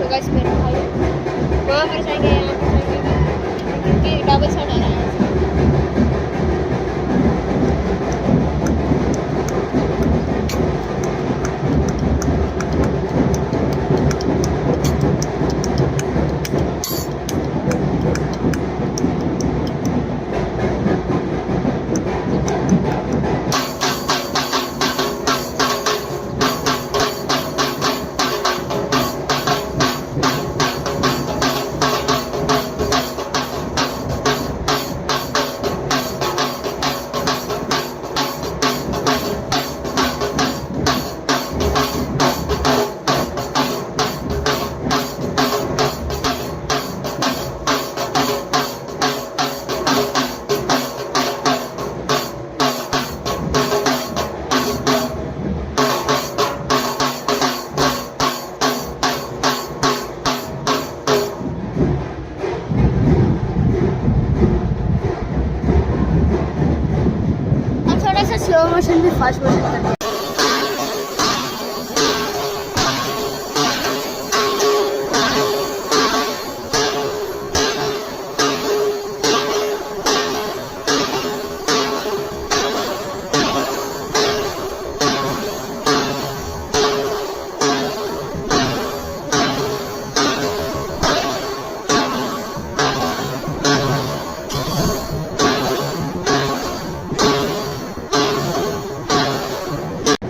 So guys मेरा भाई वहाँ पर जाएंगे, यहाँ पर जाएंगे क्योंकि डबल साइड आ रहा है। स्लो मोशन भी फास्ट मोशन करते हैं।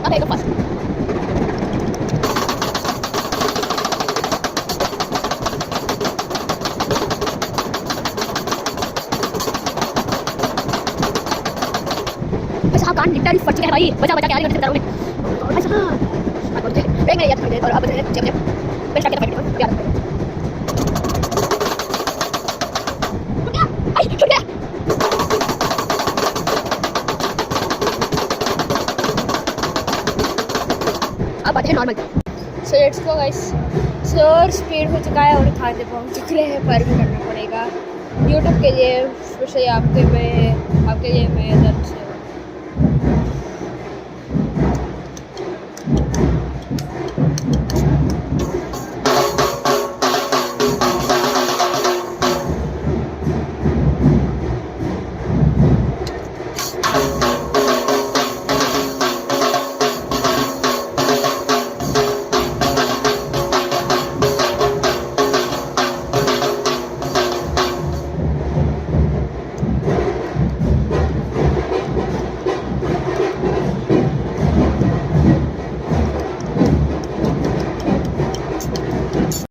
Okay, go fast. कान लिटरली फट चुके हैं भाई। बचा बचा के आ रही है भाई साहब। ब्रेक में याद कर दे और अब जब जब मैं स्टार्ट करता हूं याद कर। आई छूट गया। अब आते हैं normal. So let's go guys. So speed हो चुका है और खाते पहुंच चुके हैं, पर भी करना पड़ेगा यूट्यूब के लिए, स्पेशली आपके लिए मैं इधर से